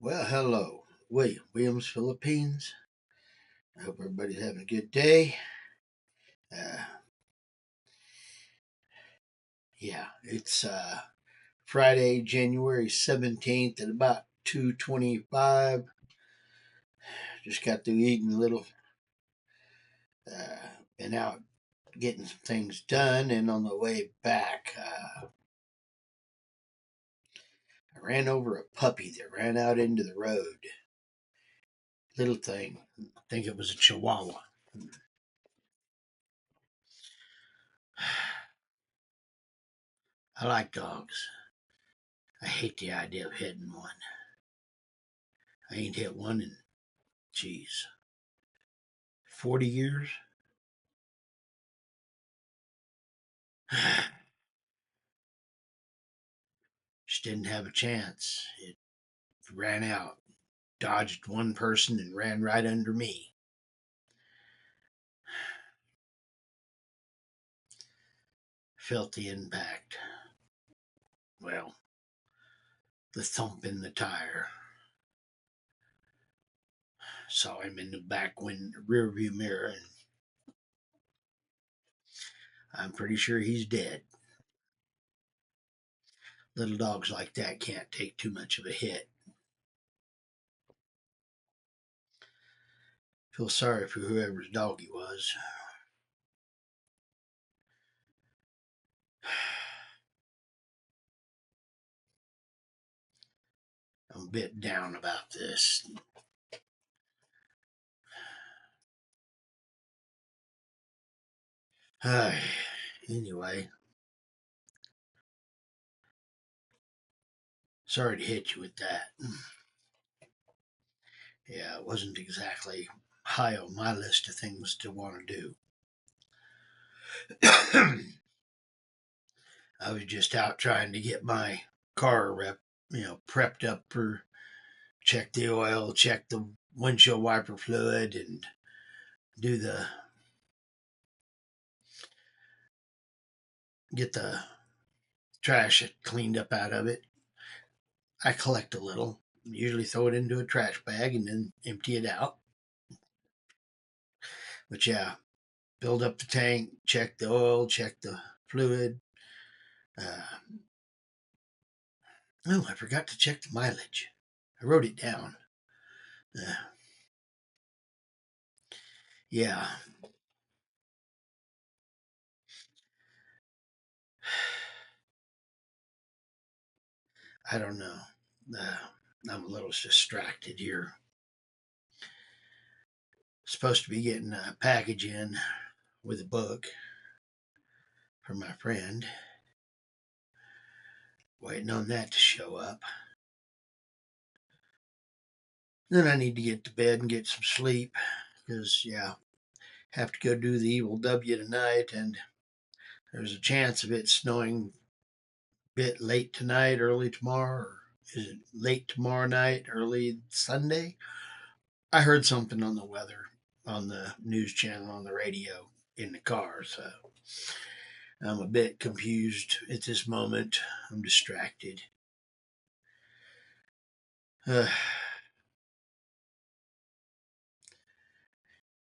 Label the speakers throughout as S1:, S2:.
S1: Well, hello, Williams, Philippines. I hope everybody's having a good day. Uh, yeah, it's Friday, January 17th at about 2:25. Just got through eating a little. Been out getting some things done, and on the way back, I ran over a puppy that ran out into the road. Little thing. I think it was a Chihuahua. I like dogs. I hate the idea of hitting one. I ain't hit one in, geez, 40 years. Just didn't have a chance. It ran out, dodged one person, and ran right under me. Felt the impact. Well, the thump in the tire. Saw him in the back window, rear view mirror, and I'm pretty sure he's dead. Little dogs like that can't take too much of a hit. Feel sorry for whoever's dog he was. I'm a bit down about this. Anyway, sorry to hit you with that. Yeah, it wasn't exactly high on my list of things to want to do. I was just out trying to get my car prepped up for check the oil, check the windshield wiper fluid, and do the get the trash cleaned up out of it. I collect a little, usually throw it into a trash bag and then empty it out. But yeah, build up the tank, check the oil, check the fluid. Uh, I forgot to check the mileage. I wrote it down. Uh, yeah, I don't know. Uh, I'm a little distracted here. Supposed to be getting a package in with a book for my friend. Waiting on that to show up. Then I need to get to bed and get some sleep because, yeah, have to go do the Evil W tonight, and there's a chance of it snowing a bit late tonight, early tomorrow, or is it late tomorrow night, early Sunday? I heard something on the weather on the news channel on the radio in the car, so I'm a bit confused at this moment. I'm distracted. Uh,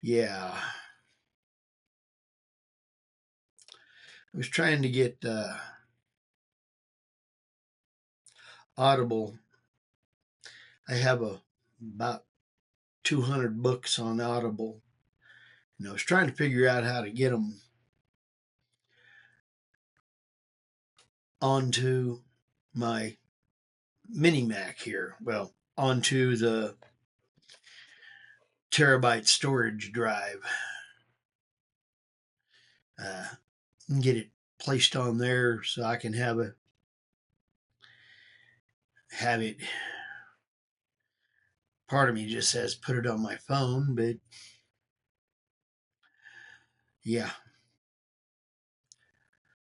S1: yeah, I was trying to get Audible. I have about 200 books on Audible, and I was trying to figure out how to get them onto my mini Mac here. Well, onto the terabyte storage drive. Uh, get it placed on there so I can have it. Part of me just says put it on my phone, but yeah,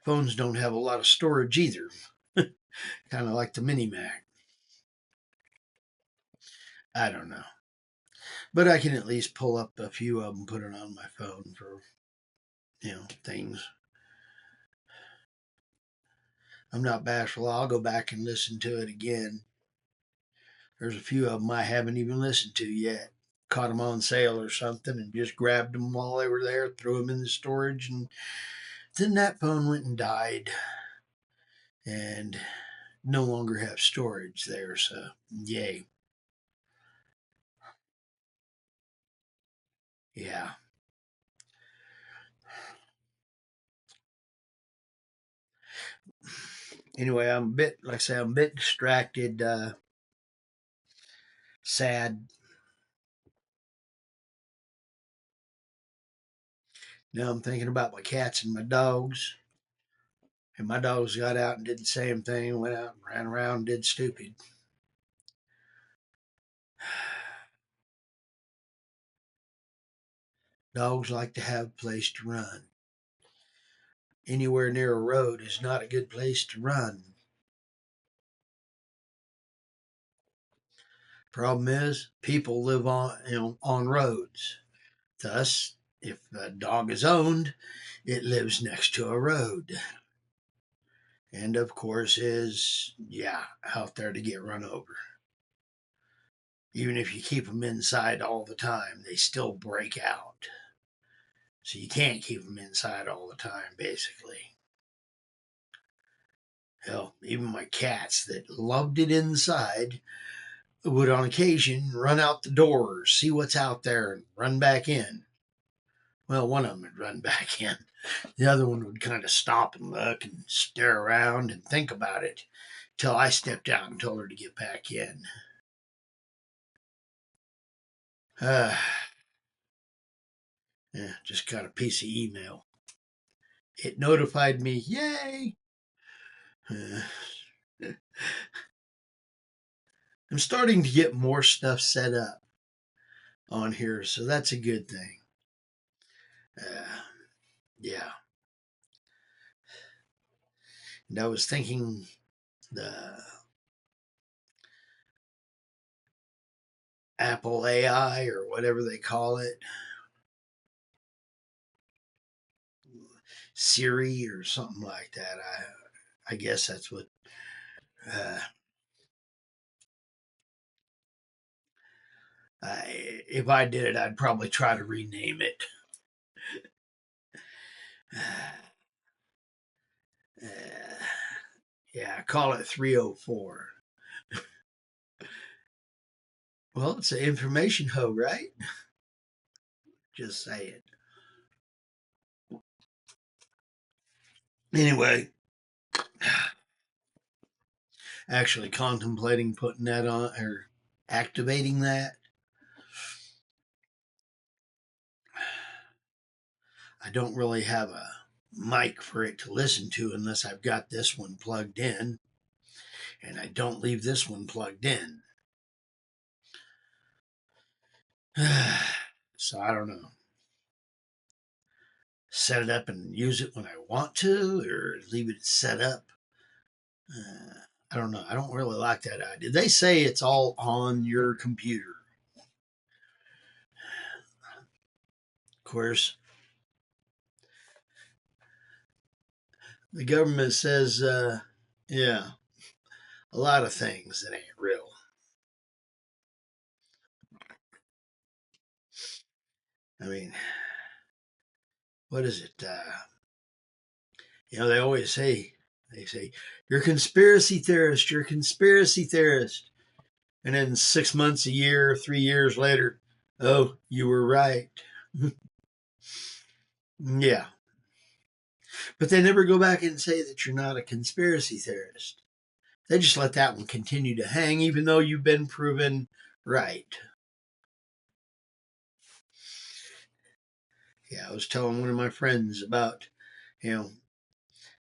S1: phones don't have a lot of storage either. Kind of like the mini Mac. I don't know, but I can at least pull up a few of them, put it on my phone for things. I'm not bashful. I'll go back and listen to it again. There's a few of them I haven't even listened to yet. Caught them on sale or something and just grabbed them while they were there, threw them in the storage, and then that phone went and died and no longer have storage there. So, yay. Yeah. Anyway, I'm a bit, like I say, I'm a bit distracted, sad. Now I'm thinking about my cats and my dogs. And my dogs got out and did the same thing, went out and ran around and did stupid. Dogs like to have a place to run. Anywhere near a road is not a good place to run. Problem is, people live on roads. Thus, if a dog is owned, it lives next to a road. And of course is, yeah, out there to get run over. Even if you keep them inside all the time, they still break out. So you can't keep them inside all the time, basically. Hell, even my cats that loved it inside would on occasion run out the door, see what's out there, and run back in. Well, one of them would run back in. The other one would kind of stop and look and stare around and think about it till I stepped out and told her to get back in. Uh, yeah, just got a piece of email. It notified me, yay! Uh, I'm starting to get more stuff set up on here, so that's a good thing. Yeah. And I was thinking the Apple AI or whatever they call it, Siri or something like that. I guess that's what. Uh, if I did it, I'd probably try to rename it. Yeah, call it 304. Well, it's an information hoe, right? Just say it. Anyway, actually contemplating putting that on or activating that. I don't really have a mic for it to listen to unless I've got this one plugged in, and I don't leave this one plugged in. So I don't know. Set it up and use it when I want to, or leave it set up. I don't know. I don't really like that idea. They say it's all on your computer. Of course, the government says, yeah, a lot of things that ain't real. I mean, what is it? They always they say, you're a conspiracy theorist, you're a conspiracy theorist. And then 6 months, a year, 3 years later, oh, you were right. Yeah. But they never go back and say that you're not a conspiracy theorist. They just let that one continue to hang, even though you've been proven right. Yeah, I was telling one of my friends about, you know,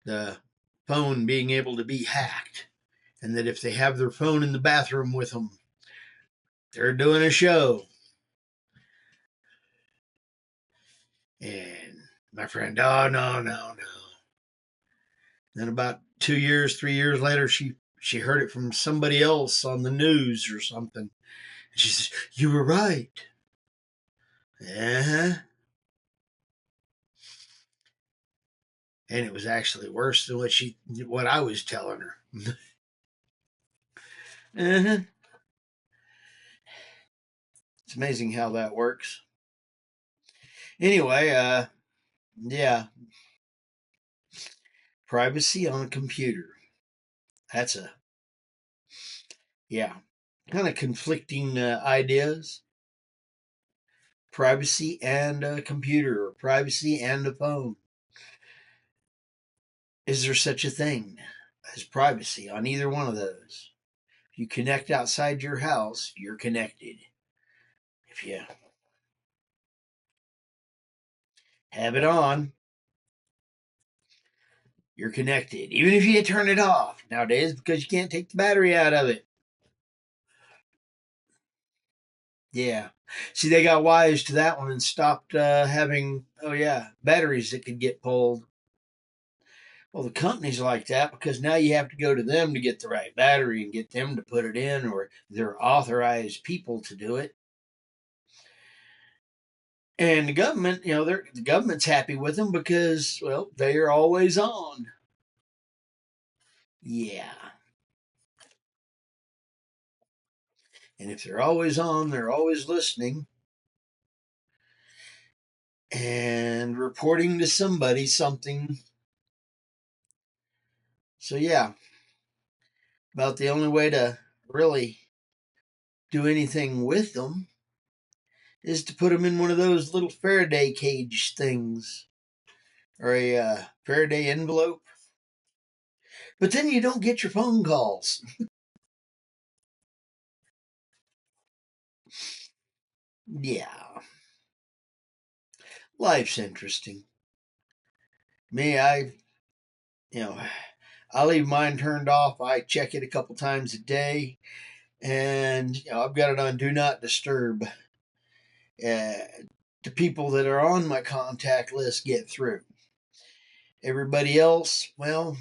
S1: the phone being able to be hacked, and that if they have their phone in the bathroom with them, they're doing a show. And my friend, oh, no, no, no. Then about 2 years, 3 years later, she heard it from somebody else on the news or something. And she says, you were right. Uh-huh. And it was actually worse than what I was telling her. Uh-huh. It's amazing how that works. Anyway, yeah, privacy on a computer. That's a, yeah, kind of conflicting ideas. Privacy and a computer, or privacy and a phone. Is there such a thing as privacy on either one of those? If you connect outside your house, you're connected. If you have it on, you're connected. Even if you turn it off nowadays because you can't take the battery out of it. Yeah. See, they got wise to that one and stopped having, oh, yeah, batteries that could get pulled. Well, the companies like that because now you have to go to them to get the right battery and get them to put it in, or they're authorized people to do it. And the government, the government's happy with them because, well, they are always on. Yeah. And if they're always on, they're always listening and reporting to somebody something. So, yeah, about the only way to really do anything with them is to put them in one of those little Faraday cage things or a Faraday envelope. But then you don't get your phone calls. Yeah, life's interesting. Me, you know, I leave mine turned off. I check it a couple times a day, and I've got it on Do Not Disturb. The people that are on my contact list get through. Everybody else, well,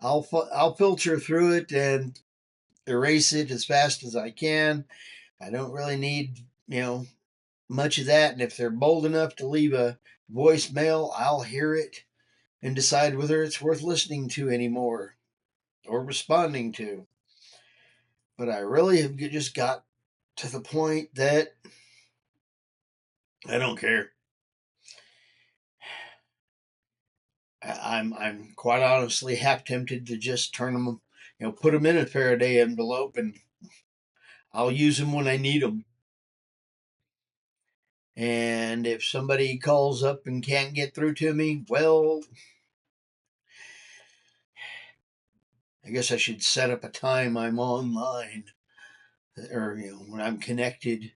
S1: I'll filter through it and erase it as fast as I can. I don't really need much of that. And if they're bold enough to leave a voicemail, I'll hear it and decide whether it's worth listening to anymore or responding to. But I really have just got to the point that I don't care. I'm quite honestly half tempted to just turn them, put them in a Faraday envelope, and I'll use them when I need them. And if somebody calls up and can't get through to me, well, I guess I should set up a time I'm online or when I'm connected.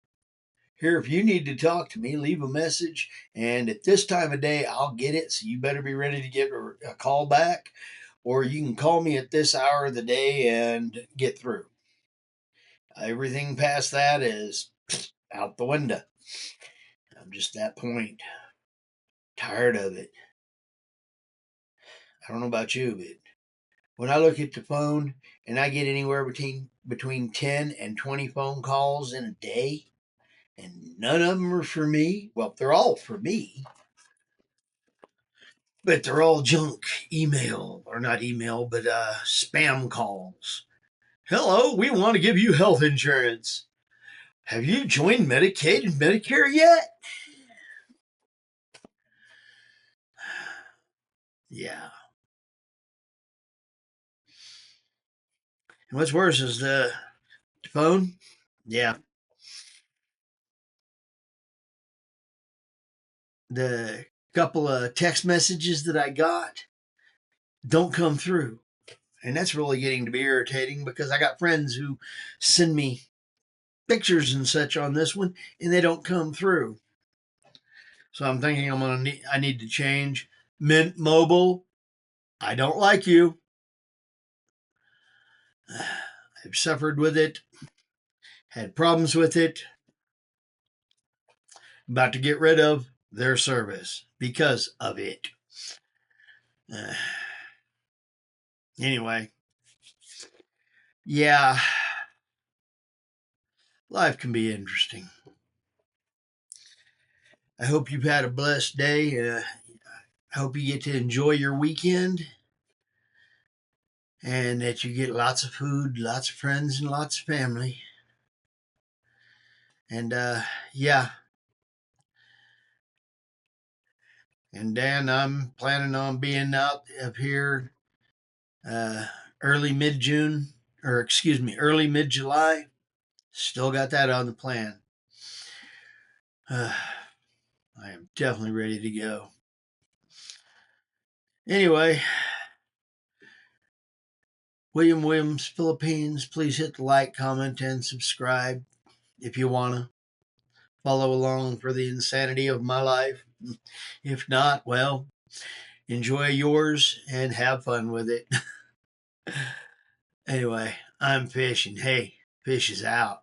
S1: Here, if you need to talk to me, leave a message, and at this time of day, I'll get it. So you better be ready to get a call back, or you can call me at this hour of the day and get through. Everything past that is out the window. I'm just that point. Tired of it. I don't know about you, but when I look at the phone and I get anywhere between 10 and 20 phone calls in a day, and none of them are for me. Well, they're all for me, but they're all junk email, or not email, but spam calls. Hello, we want to give you health insurance. Have you joined Medicaid and Medicare yet? Yeah. And what's worse is the phone. Yeah. The couple of text messages that I got don't come through. And that's really getting to be irritating because I got friends who send me pictures and such on this one and they don't come through. So I'm thinking I need to change. Mint Mobile, I don't like you. I've suffered with it, had problems with it, about to get rid of their service because of it. Uh, anyway, yeah, life can be interesting. I hope you've had a blessed day. I hope you get to enjoy your weekend and that you get lots of food, lots of friends, and lots of family. And yeah, and Dan, I'm planning on being out up here uh, early mid June, or excuse me, early mid July. Still got that on the plan. I am definitely ready to go. Anyway, William Williams, Philippines, please hit the like, comment, and subscribe if you want to follow along for the insanity of my life. If not, well, enjoy yours and have fun with it. Anyway, I'm fishing. Hey, fish is out.